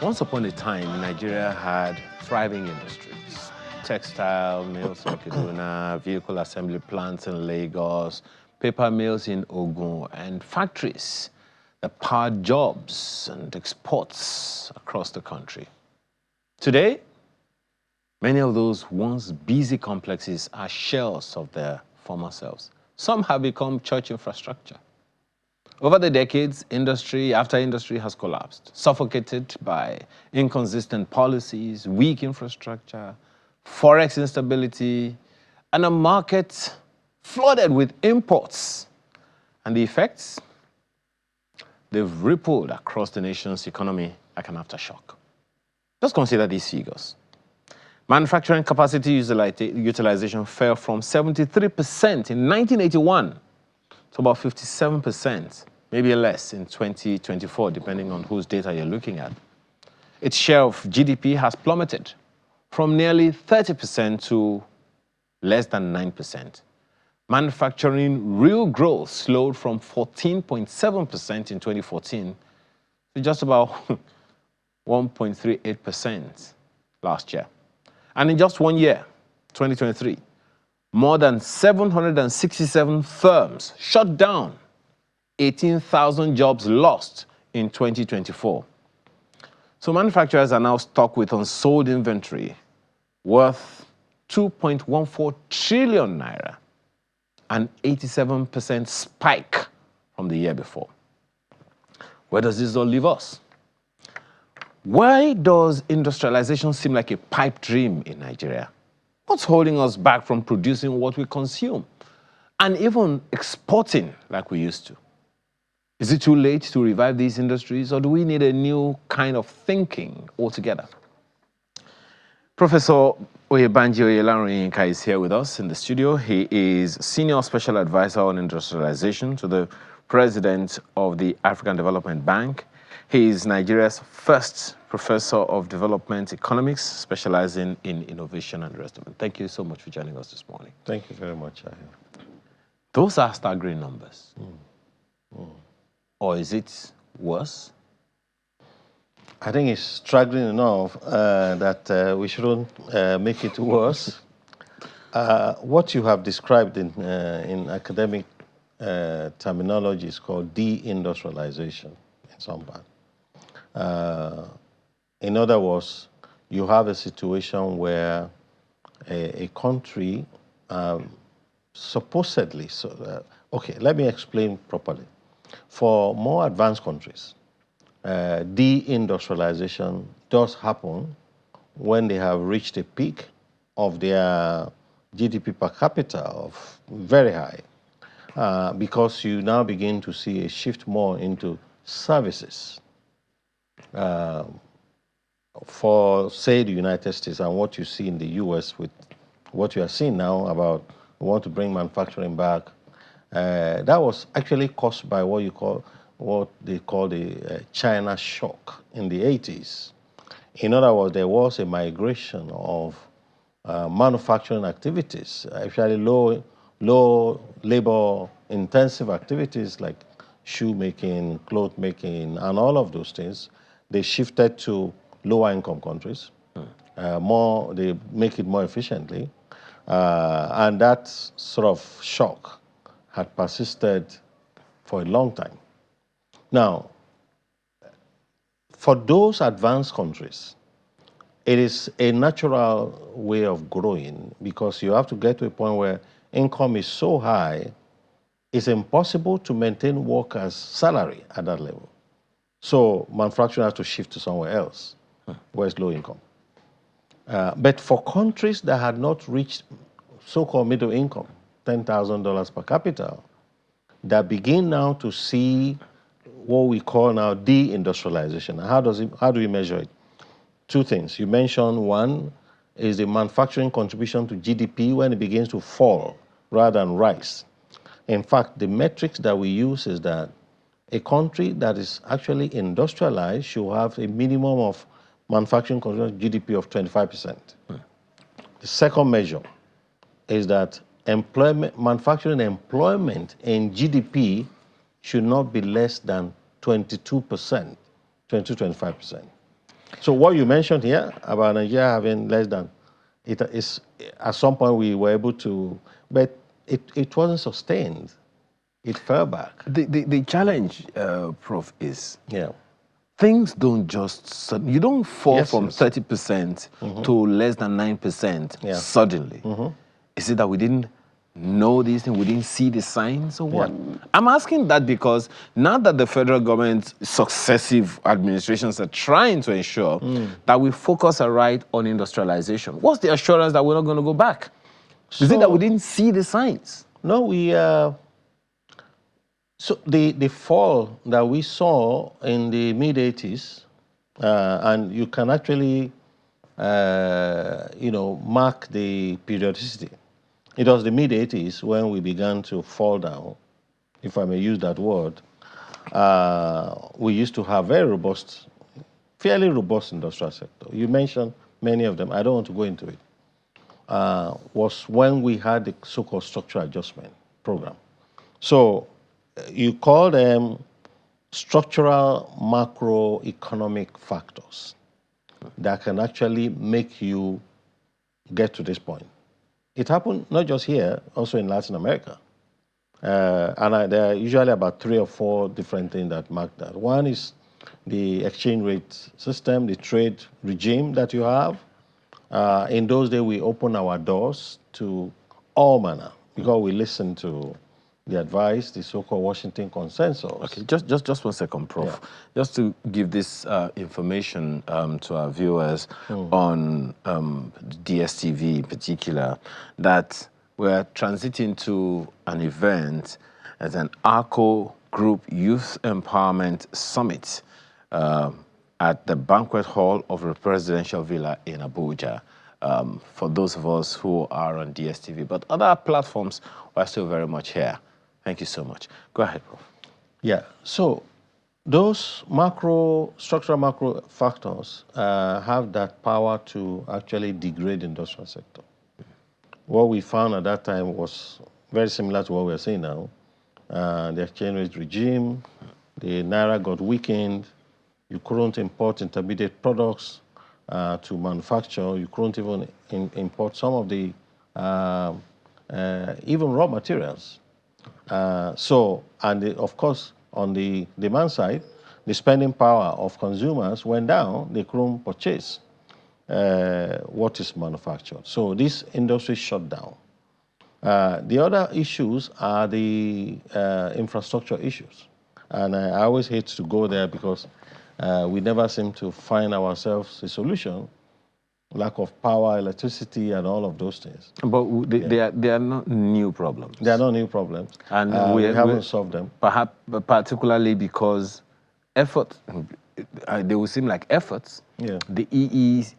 Once upon a time, Nigeria had thriving industries. Textile mills in Kaduna, vehicle assembly plants in Lagos, paper mills in Ogun, and factories that powered jobs and exports across the country. Today, many of those once busy complexes are shells of their former selves. Some have become church infrastructure. Over the decades, industry after industry has collapsed, suffocated by inconsistent policies, weak infrastructure, forex instability, and a market flooded with imports. And the effects? They've rippled across the nation's economy like an aftershock. Just consider these figures. Manufacturing capacity utilization fell from 73% in 1981 to about 57%, maybe less in 2024, depending on whose data you're looking at. Its share of GDP has plummeted from nearly 30% to less than 9%. Manufacturing real growth slowed from 14.7% in 2014 to just about 1.38% last year. And in just 1 year, 2023, more than 767 firms shut down, 18,000 jobs lost in 2024. So manufacturers are now stuck with unsold inventory worth 2.14 trillion naira, an 87% spike from the year before. Where does this all leave us? Why does industrialization seem like a pipe dream in Nigeria? What's holding us back from producing what we consume and even exporting like we used to? Is it too late to revive these industries, or do we need a new kind of thinking altogether? Professor Oyelaran-Oyeyinka is here with us in the studio. He is Senior Special Advisor on Industrialization to the President of the African Development Bank. He is Nigeria's first Professor of Development Economics, specializing in innovation and the rest of it. Thank you so much for joining us this morning. Thank you very much. Those are staggering numbers. Or is it worse? I think it's staggering enough that we shouldn't make it worse. What you have described in academic terminology is called deindustrialization in some part. In other words, you have a situation where a country supposedly, okay, let me explain properly. For more advanced countries, deindustrialization does happen when they have reached a peak of their GDP per capita of very high, because you now begin to see a shift more into services. For, say, the United States and what you see in the US with what you are seeing now about we want to bring manufacturing back, that was actually caused by what they call the China shock in the 80s. In other words, there was a migration of manufacturing activities, actually low labor intensive activities like shoemaking, cloth making, and all of those things. They shifted to lower income countries. They make it more efficiently. And that sort of shock had persisted for a long time. Now, for those advanced countries, it is a natural way of growing because you have to get to a point where income is so high, it's impossible to maintain workers' salary at that level. So manufacturing has to shift to somewhere else where it's low income. But for countries that had not reached so-called middle income, $10,000 per capita, that begin now to see what we call now deindustrialization. How do we measure it? Two things. You mentioned one is the manufacturing contribution to GDP when it begins to fall rather than rise. In fact, the metrics that we use is that a country that is actually industrialized should have a minimum of manufacturing contribution to GDP of 25%. The second measure is that manufacturing employment in GDP should not be less than 22%, 22-25%. So what you mentioned here about Nigeria having less than, it is at some point we were able to, but it wasn't sustained. It fell back. The challenge, Prof, is Yeah. things don't just, you don't fall Yes, from yes. 30% to less than 9% Yeah. suddenly. Is it that we didn't know these things, we didn't see the signs, or what? Yeah. I'm asking that because now that the federal government, successive administrations are trying to ensure that we focus right on industrialization, what's the assurance that we're not going to go back? Is it that we didn't see the signs? No, we, so the fall that we saw in the mid-80s, and you can actually, mark the periodicity. It was the mid-80s when we began to fall down, if I may use that word. We used to have very robust, fairly robust industrial sector. You mentioned many of them. I don't want to go into it. Was when we had the so-called structural adjustment program. So you call them structural macroeconomic factors that can actually make you get to this point. It happened not just here, also in Latin America. There are usually about 3 or 4 different things that mark that. One is the exchange rate system, the trade regime that you have. In those days, we open our doors to all manner because we listen to the advice, the so-called Washington consensus. Okay, just 1 second, Prof. Yeah. Just to give this information to our viewers on DSTV in particular, that we're transiting to an event as an ARCO Group Youth Empowerment Summit at the banquet hall of the Presidential Villa in Abuja. For those of us who are on DSTV, but other platforms are still very much here. Thank you so much. Go ahead, Prof. Yeah, so those structural macro factors have that power to actually degrade the industrial sector. What we found at that time was very similar to what we're seeing now. The exchange rate regime, the Naira got weakened, you couldn't import intermediate products to manufacture, you couldn't even import some of the, even raw materials. Of course, on the demand side, the spending power of consumers went down. They couldn't purchase what is manufactured. So this industry shut down. The other issues are the infrastructure issues. And I always hate to go there because we never seem to find ourselves a solution. Lack of power, electricity, and all of those things. But they are not new problems. They are not new problems. And we haven't solved them. Perhaps particularly because effort, they will seem like efforts. Yeah. The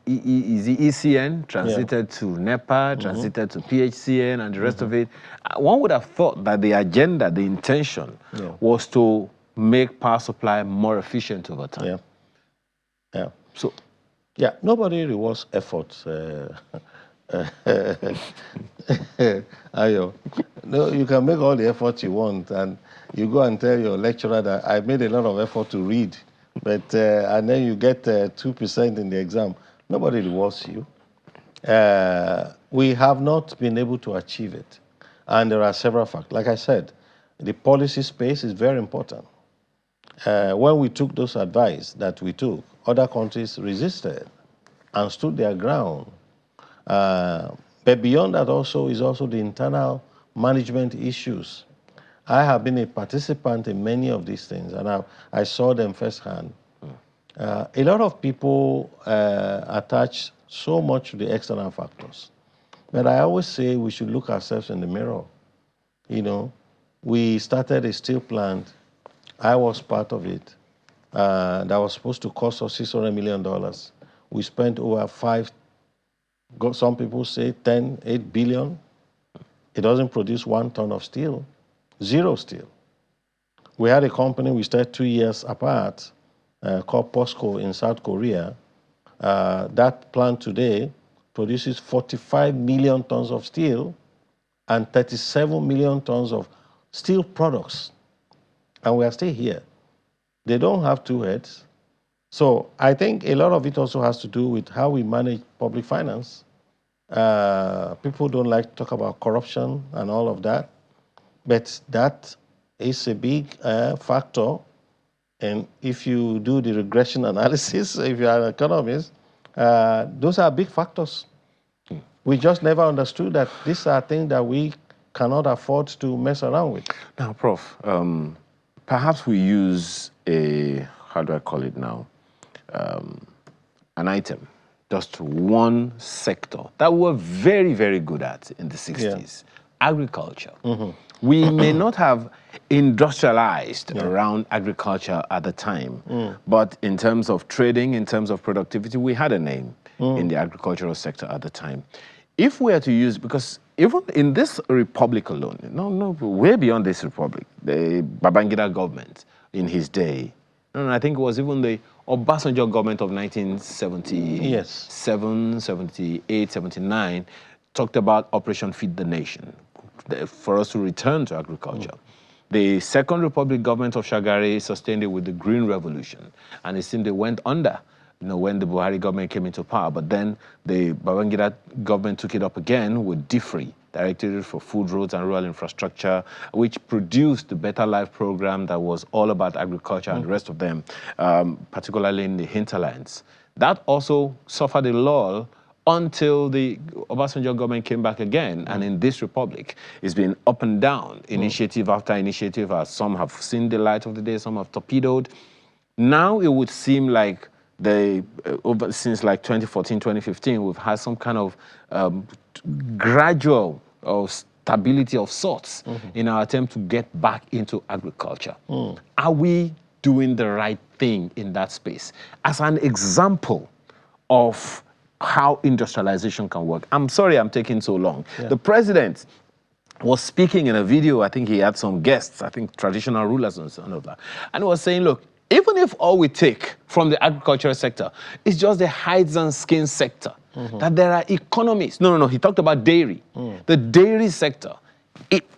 ECN transited to NEPA, transited to PHCN, and the rest of it. One would have thought that the agenda, the intention, was to make power supply more efficient over time. Yeah. Yeah. So. Yeah, nobody rewards effort. Ayo. No, you can make all the effort you want, and you go and tell your lecturer that I made a lot of effort to read, but and then you get 2% in the exam. Nobody rewards you. We have not been able to achieve it, and there are several factors. Like I said, the policy space is very important. When we took those advice that we took, other countries resisted and stood their ground. But beyond that also is also the internal management issues. I have been a participant in many of these things, and I saw them firsthand. A lot of people attach so much to the external factors. But I always say we should look ourselves in the mirror. You know, we started a steel plant. I was part of it. That was supposed to cost us $600 million. We spent over some people say 8 billion. It doesn't produce 1 ton of steel, 0 steel. We had a company we started 2 years apart called POSCO in South Korea. That plant today produces 45 million tons of steel and 37 million tons of steel products. And we are still here. They don't have 2 heads. So I think a lot of it also has to do with how we manage public finance. People don't like to talk about corruption and all of that, but that is a big factor. And if you do the regression analysis, if you are an economist, those are big factors. We just never understood that these are things that we cannot afford to mess around with. Now, Prof, perhaps we use a, how do I call it now, an item, just one sector that we're very, very good at in the 60s, agriculture. We may not have industrialized around agriculture at the time, but in terms of trading, in terms of productivity, we had a name in the agricultural sector at the time. If we are to use, because even in this republic alone, way beyond this republic, the Babangida government in his day, I think it was even the Obasanjo government of 1977, 78, 79, talked about Operation Feed the Nation, for us to return to agriculture. The Second Republic government of Shagari sustained it with the Green Revolution, and it seemed they went under when the Buhari government came into power. But then the Babangida government took it up again with DFRI, Directorate for Food, Roads and Rural Infrastructure, which produced the Better Life program that was all about agriculture and the rest of them, particularly in the hinterlands. That also suffered a lull until the Obasanjo government came back again. And in this republic, it's been up and down, initiative after initiative. Some have seen the light of the day, some have torpedoed. Now it would seem like since like 2014, 2015, we've had some kind of gradual stability of sorts in our attempt to get back into agriculture. Are we doing the right thing in that space? As an example of how industrialization can work. I'm sorry I'm taking so long. The president was speaking in a video. I think he had some guests, I think traditional rulers and so on, and he was saying, look, even if all we take from the agricultural sector is just the hides and skins sector, that there are economies. No, he talked about dairy. The dairy sector,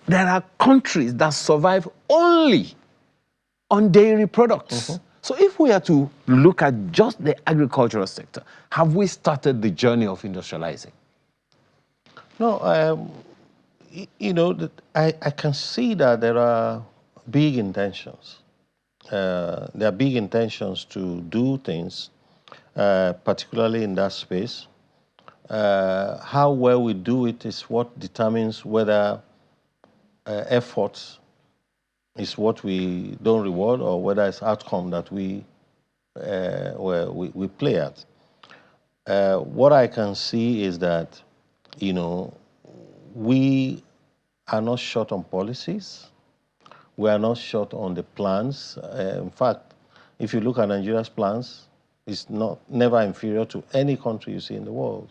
there are countries that survive only on dairy products. So if we are to look at just the agricultural sector, have we started the journey of industrializing? No, I can see that there are big intentions. There are big intentions to do things, particularly in that space. How well we do it is what determines whether effort is what we don't reward or whether it's outcome that we play at. What I can see is that, we are not short on policies. We are not short on the plans. In fact, if you look at Nigeria's plans, it's never inferior to any country you see in the world.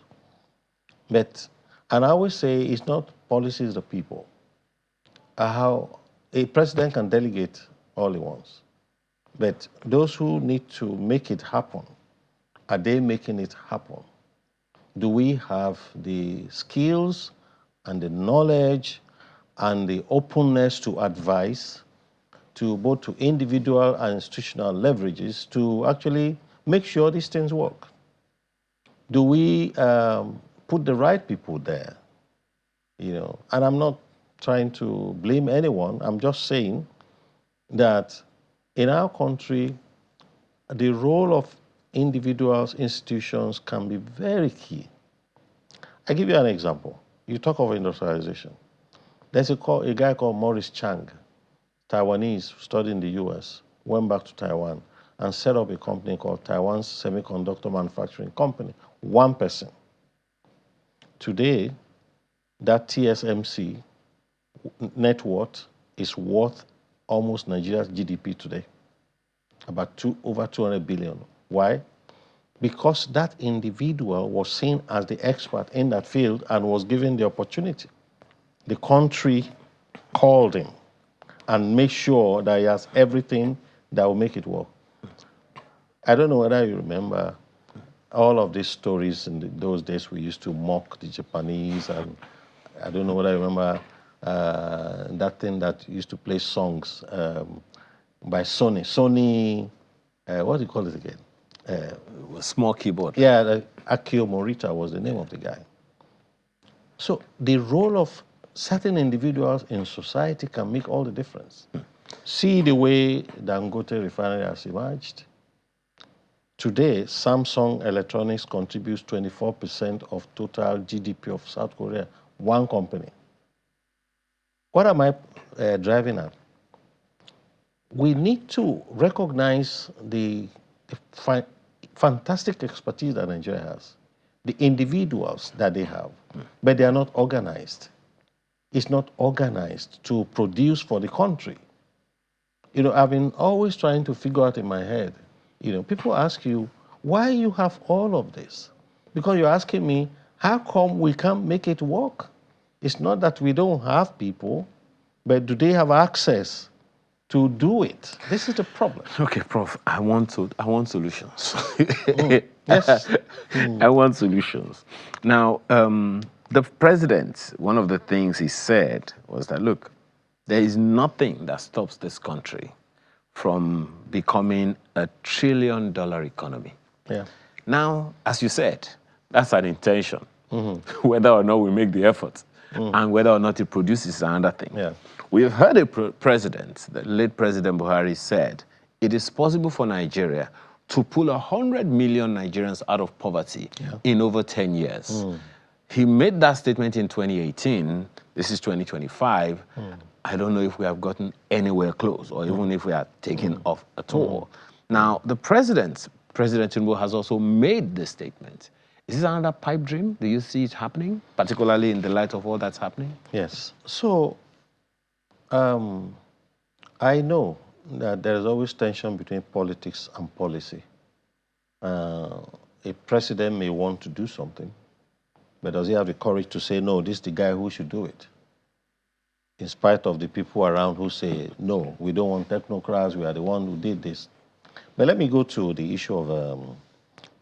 And I always say it's not policies, the people. How a president can delegate all he wants. But those who need to make it happen, are they making it happen? Do we have the skills and the knowledge and the openness to advise to both to individual and institutional leverages to actually make sure these things work? Do we put the right people there? And I'm not trying to blame anyone. I'm just saying that in our country, the role of individuals, institutions can be very key. I give you an example. You talk of industrialization. There's a guy called Maurice Chang, Taiwanese, studied in the US, went back to Taiwan and set up a company called Taiwan Semiconductor Manufacturing Company. One person. Today, that TSMC net worth is worth almost Nigeria's GDP today, about over 200 billion. Why? Because that individual was seen as the expert in that field and was given the opportunity. The country called him and made sure that he has everything that will make it work. I don't know whether you remember all of these stories in those days. We used to mock the Japanese, and I don't know whether you remember that thing that used to play songs by Sony. Sony, what do you call it again? small keyboard. Yeah, Akio Morita was the name of the guy. So the role of certain individuals in society can make all the difference. See the way Dangote refinery has emerged. Today, Samsung Electronics contributes 24% of total GDP of South Korea, one company. What am I driving at? We need to recognize the fantastic expertise that Nigeria has, the individuals that they have, but they are not organized. It's not organized to produce for the country. You know, I've been always trying to figure out in my head, you know, people ask you, why you have all of this? Because you're asking me, how come we can't make it work? It's not that we don't have people, but do they have access to do it? This is the problem. Okay, Prof, I want solutions. Yes. I want solutions. Now, the president, one of the things he said was that, look, there is nothing that stops this country from becoming a $1 trillion economy. Yeah. Now, as you said, that's an intention. Whether or not we make the effort and whether or not it produces is another thing. Yeah. We've heard a president, the late President Buhari said, it is possible for Nigeria to pull 100 million Nigerians out of poverty in over 10 years. He made that statement in 2018. This is 2025. I don't know if we have gotten anywhere close or even if we are taking off at all. Now, the President Tinubu, has also made this statement. Is this another pipe dream? Do you see it happening, particularly in the light of all that's happening? Yes. So, I know that there is always tension between politics and policy. A president may want to do something, but does he have the courage to say, no, this is the guy who should do it? In spite of the people around who say, no, we don't want technocrats, we are the one who did this. But let me go to the issue of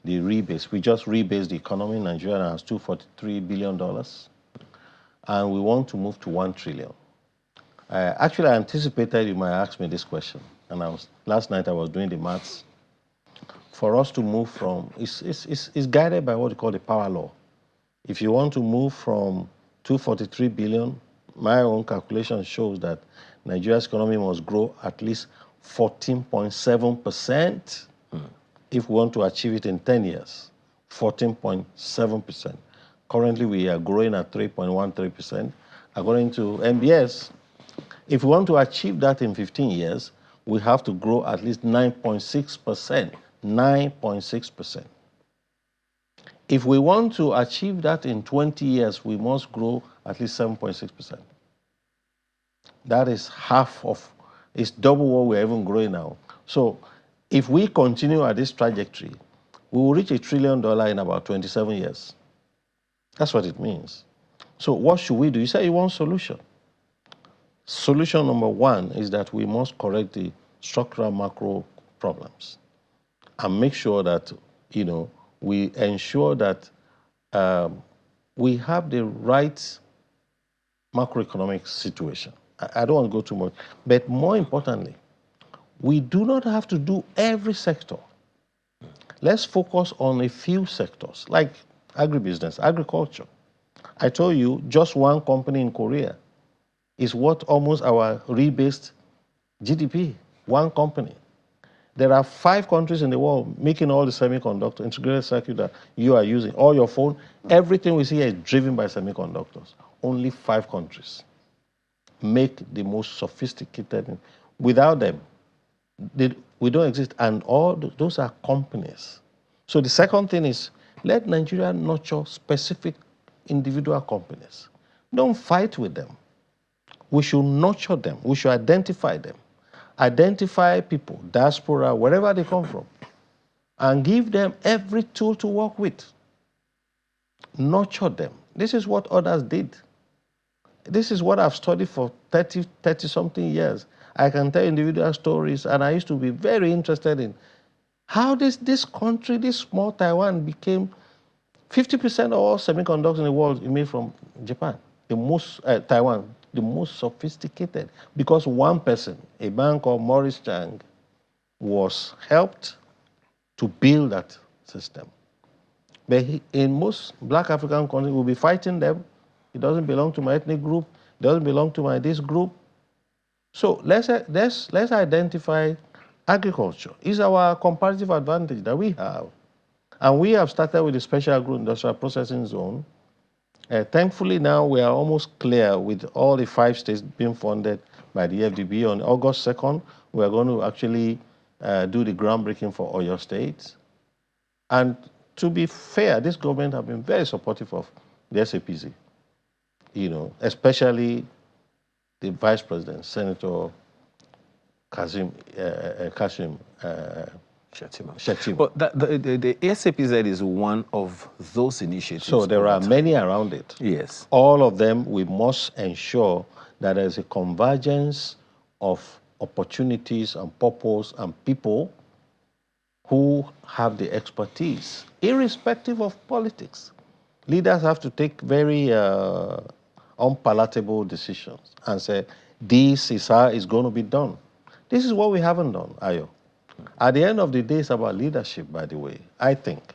the rebase. We just rebased the economy. Nigeria has $243 billion, and we want to move to 1 trillion. Actually, I anticipated you might ask me this question, and last night I was doing the maths. For us to move from, it's guided by what we call the power law. If you want to move from 243 billion, my own calculation shows that Nigeria's economy must grow at least 14.7% if we want to achieve it in 10 years. 14.7%. Currently, we are growing at 3.13%. According to MBS, if we want to achieve that in 15 years, we have to grow at least 9.6%. 9.6%. If we want to achieve that in 20 years, we must grow at least 7.6%. That is it's double what we're even growing now. So if we continue at this trajectory, we will reach $1 trillion in about 27 years. That's what it means. So what should we do? You say you want solution. Solution number one is that we must correct the structural macro problems and make sure that, you know, we ensure that we have the right macroeconomic situation. I don't want to go too much, but more importantly, we do not have to do every sector. Let's focus on a few sectors, like agribusiness, agriculture. I told you, just one company in Korea is worth almost our rebased GDP, one company. There are 5 countries in the world making all the semiconductor integrated circuit that you are using, all your phone, everything we see here is driven by semiconductors. Only 5 countries make the most sophisticated. Without them, we don't exist, and all those are companies. So the second thing is, let Nigeria nurture specific individual companies. Don't fight with them. We should nurture them. We should identify them. Identify people, diaspora, wherever they come from, and give them every tool to work with. Nurture them. This is what others did. This is what I've studied for 30-something years. I can tell individual stories, and I used to be very interested in how this country, this small Taiwan, became 50% of all semiconductors in the world is made from Japan. Taiwan, the most sophisticated, because one person, a man called Maurice Chang, was helped to build that system. But in most black African countries, we'll be fighting them. It doesn't belong to my ethnic group. It doesn't belong to my this group. So let's identify agriculture. It's our comparative advantage that we have. And we have started with the Special Agro-Industrial Processing Zone. Thankfully, now we are almost clear with all the 5 states being funded by the FDB. On August 2nd, we are going to actually do the groundbreaking for Oyo State. And to be fair, this government has been very supportive of the SAPZ, especially the Vice President, Senator Kashim Shettima. But the SAPZ is one of those initiatives. So there are many around it. Yes. All of them, we must ensure that there's a convergence of opportunities and purpose and people who have the expertise, irrespective of politics. Leaders have to take very unpalatable decisions and say, this is how it's going to be done. This is what we haven't done, Ayo. At the end of the day, it's about leadership, by the way, I think.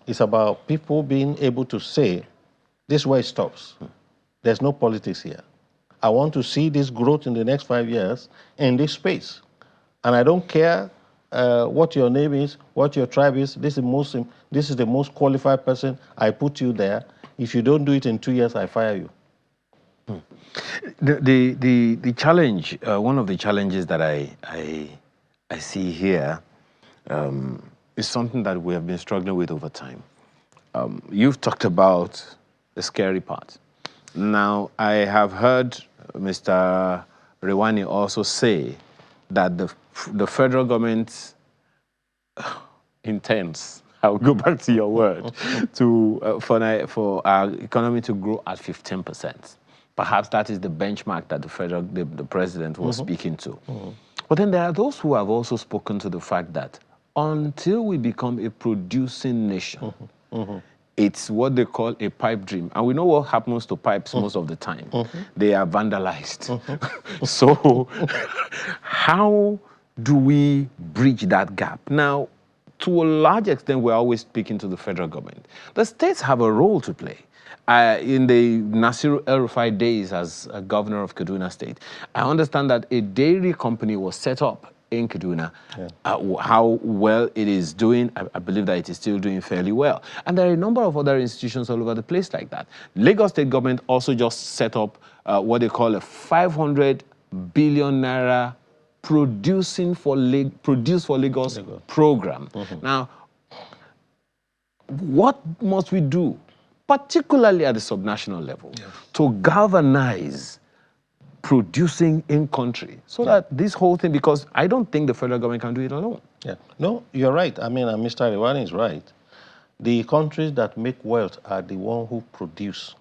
It's about people being able to say, this is where it stops. There's no politics here. I want to see this growth in the next 5 years in this space. And I don't care what your name is, what your tribe is. This is the most qualified person. I put you there. If you don't do it in 2 years, I fire you. The challenge, one of the challenges that I see here is something that we have been struggling with over time. You've talked about the scary part. Now, I have heard Mr. Rewani also say that the federal government intends, I'll go back to your word, for our economy to grow at 15%. Perhaps that is the benchmark that the president was speaking to. But then there are those who have also spoken to the fact that until we become a producing nation, it's what they call a pipe dream. And we know what happens to pipes most of the time. They are vandalized. So how do we bridge that gap? Now, to a large extent, we're always speaking to the federal government. The states have a role to play. In the Nasiru El-Rufai days as a governor of Kaduna State, I understand that a dairy company was set up in Kaduna. How well it is doing, I believe that it is still doing fairly well. And there are a number of other institutions all over the place like that. Lagos State government also just set up what they call a 500 billion naira Produce for Lagos program. Now, what must we do, particularly at the subnational level, to galvanize producing in country so that this whole thing, because I don't think the federal government can do it alone. No, you're right. I mean, Mr. Rewani is right. The countries that make wealth are the ones who produce.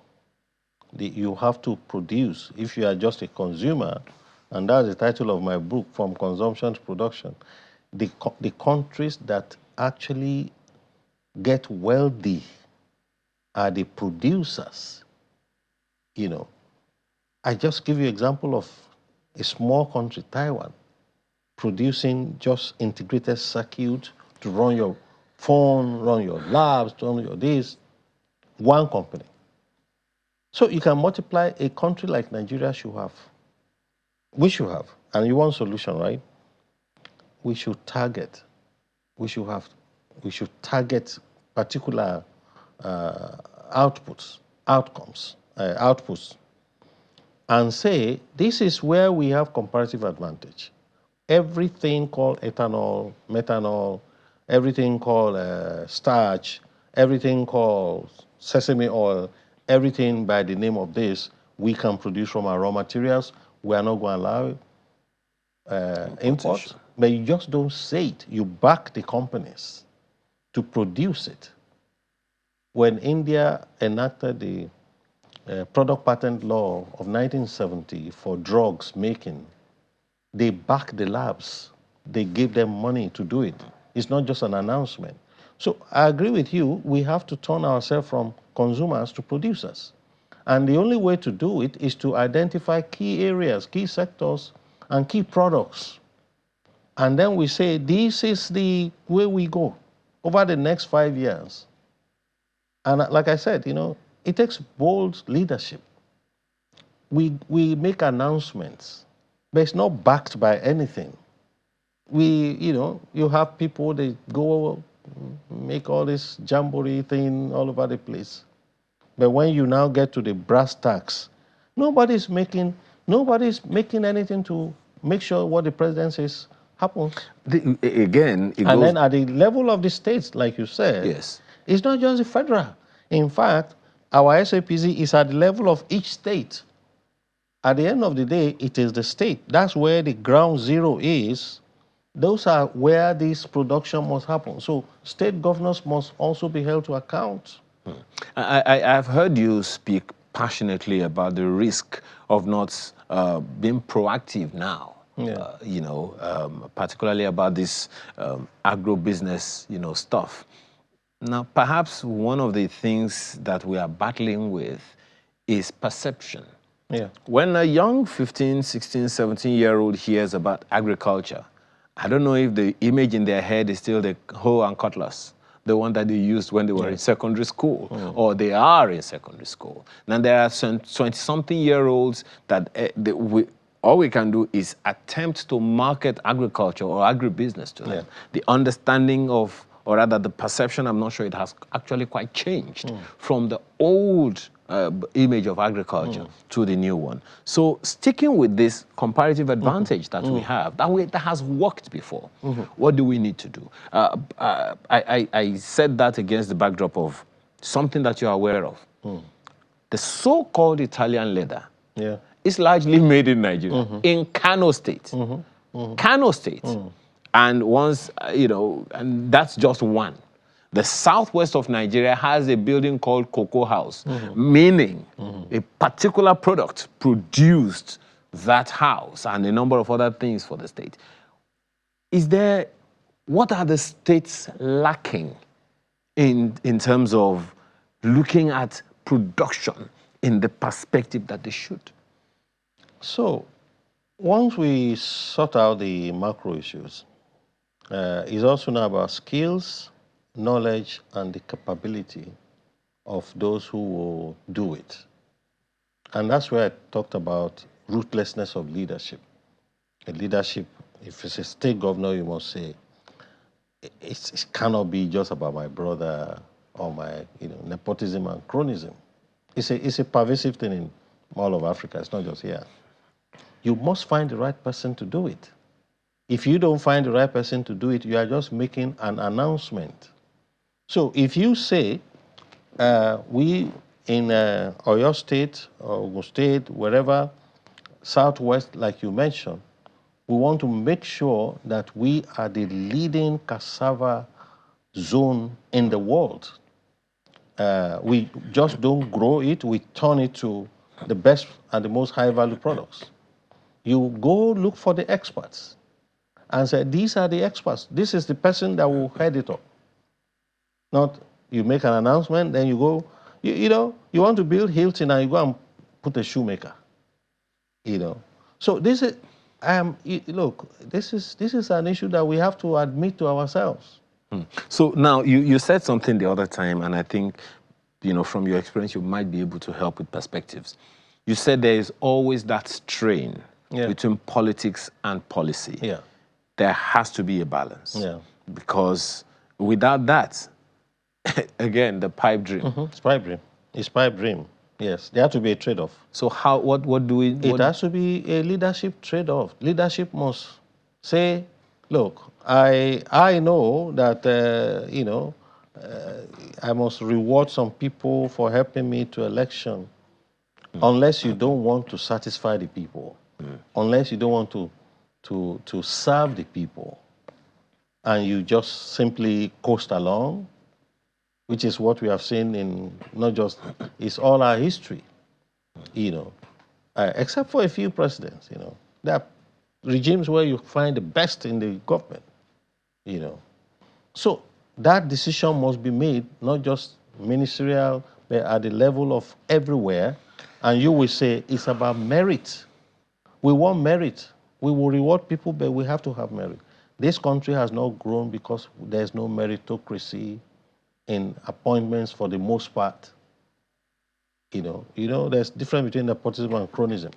You have to produce. If you are just a consumer, and that's the title of my book, From Consumption to Production, the countries that actually get wealthy are the producers. I just give you an example of a small country, Taiwan, producing just integrated circuit to run your phone, run your labs, to run your this, one company. So you can multiply a country like Nigeria we should have, and you want solution, right? We should target particular outputs, and say, this is where we have comparative advantage. Everything called ethanol, methanol, everything called starch, everything called sesame oil, everything by the name of this, we can produce from our raw materials. We are not going to allow imports. But you just don't say it. You back the companies to produce it. When India enacted the product patent law of 1970 for drugs making, they backed the labs. They gave them money to do it. It's not just an announcement. So I agree with you. We have to turn ourselves from consumers to producers. And the only way to do it is to identify key areas, key sectors, and key products. And then we say, this is the way we go. over the next 5 years. And like I said, it takes bold leadership. We make announcements, but it's not backed by anything. You have people, they go make all this jamboree thing all over the place. But when you now get to the brass tacks, nobody's making anything to make sure what the president says happens. Then at the level of the states, like you said, yes, it's not just the federal. In fact, our SAPC is at the level of each state. At the end of the day, it is the state. That's where the ground zero is. Those are where this production must happen. So state governors must also be held to account. I've heard you speak passionately about the risk of not being proactive now. Yeah. Particularly about this agro-business, stuff. Now, perhaps one of the things that we are battling with is perception. Yeah. When a young 15, 16, 17-year-old hears about agriculture, I don't know if the image in their head is still the hoe and cutlass, the one that they used when they were in secondary school, or they are in secondary school. Now, there are some 20-something-year-olds that all we can do is attempt to market agriculture or agribusiness to them. Yeah. The understanding of, or rather the perception, I'm not sure it has actually quite changed from the old image of agriculture to the new one. So sticking with this comparative advantage that we have, that has worked before, what do we need to do? I said that against the backdrop of something that you're aware of. The so-called Italian leather is largely made in Nigeria, in Kano State. Kano State. And once, and that's just one. The southwest of Nigeria has a building called Cocoa House, meaning a particular product produced that house and a number of other things for the state. What are the states lacking in terms of looking at production in the perspective that they should? So, once we sort out the macro issues, it's also now about skills, knowledge, and the capability of those who will do it. And that's where I talked about ruthlessness of leadership. A leadership, if it's a state governor, you must say, it cannot be just about my brother or my nepotism and cronism. It's a pervasive thing in all of Africa. It's not just here. You must find the right person to do it. If you don't find the right person to do it, you are just making an announcement. So if you say, we in Oyo State, or Ogun State, wherever, Southwest, like you mentioned, we want to make sure that we are the leading cassava zone in the world. We just don't grow it, we turn it to the best and the most high-value products. You go look for the experts and say, these are the experts. This is the person that will head it up. Not you make an announcement, then you go, you want to build Hilton and you go and put a shoemaker. So this is, look, this is an issue that we have to admit to ourselves. So now you said something the other time, and I think, from your experience, you might be able to help with perspectives. You said there is always that strain between politics and policy. Yeah. There has to be a balance. Yeah. Because without that, again, the pipe dream. It's pipe dream. It's pipe dream. Yes, there has to be a trade-off. So what do we... It has to be a leadership trade-off. Leadership must say, look, I know that, I must reward some people for helping me to election, unless you don't want to satisfy the people, unless you don't want to serve the people, and you just simply coast along, which is what we have seen in not just, it's all our history, except for a few presidents, There are regimes where you find the best in the government, So that decision must be made, not just ministerial, but at the level of everywhere. And you will say, it's about merit. We want merit. We will reward people, but we have to have merit. This country has not grown because there's no meritocracy in appointments for the most part. You know, there's difference between nepotism and cronism.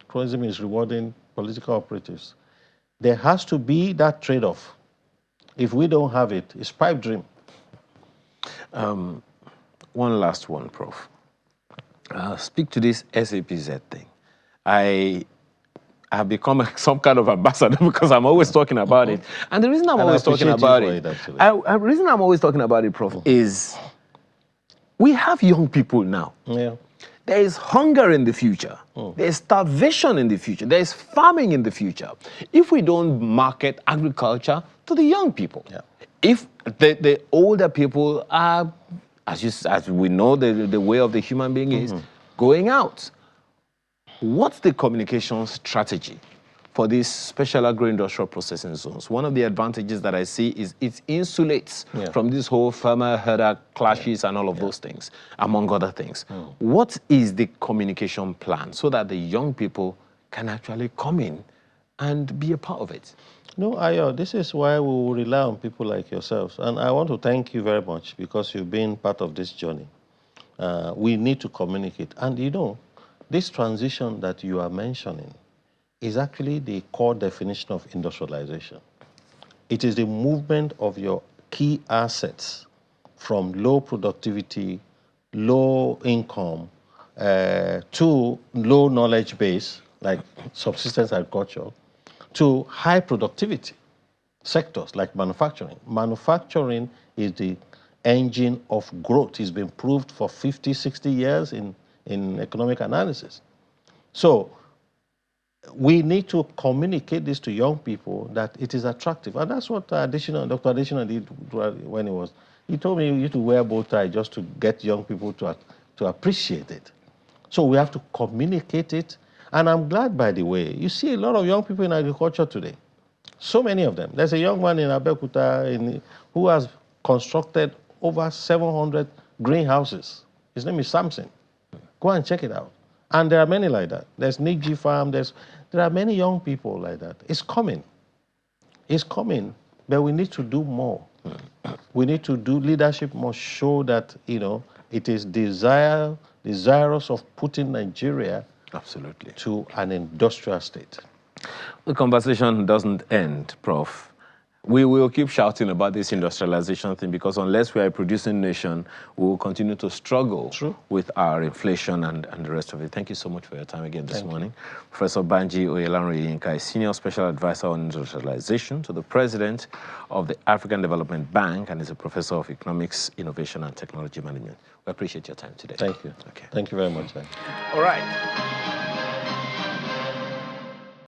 Cronism is rewarding political operatives. There has to be that trade-off. If we don't have it, it's pipe dream. One last one, Prof. Speak to this SAPZ thing. I have become some kind of ambassador because I'm always talking about it. And the reason I'm always talking about it, the reason I'm always talking about it, Prof, is we have young people now. Yeah. There is hunger in the future. There is starvation in the future. There is farming in the future. If we don't market agriculture to the young people, if the older people are, as we know, the way of the human being is going out, what's the communication strategy for these special agro-industrial processing zones? One of the advantages that I see is it insulates from this whole farmer-herder clashes and all of those things, among other things. What is the communication plan so that the young people can actually come in and be a part of it? No, Ayo, this is why we will rely on people like yourselves. And I want to thank you very much because you've been part of this journey. We need to communicate. And you know, this transition that you are mentioning is actually the core definition of industrialization. It is the movement of your key assets from low productivity, low income, to low knowledge base, like subsistence agriculture, to high productivity sectors like manufacturing. Manufacturing is the engine of growth. It's been proved for 50, 60 years in economic analysis. So we need to communicate this to young people that it is attractive. And that's what Dr. Additional did when he told me you need to wear bow tie just to get young people to appreciate it. So we have to communicate it. And I'm glad, by the way, you see a lot of young people in agriculture today. So many of them. There's a young man in Abeokuta who has constructed over 700 greenhouses. His name is Samson. Go and check it out. And there are many like that. There's Niji Farm. There are many young people like that. It's coming. It's coming, but we need to do more. We need to do, leadership must show that, you know, it is desirous of putting Nigeria to an industrial state. The conversation doesn't end, Prof. We will keep shouting about this industrialization thing because unless we are a producing nation, we will continue to struggle with our inflation and the rest of it. Thank you so much for your time again this morning. Professor Banji Oyelaran-Oyeyinka is Senior Special Advisor on Industrialization to the President of the African Development Bank and is a Professor of Economics, Innovation and Technology Management. We appreciate your time today. Thank you. Okay. Thank you very much. All right.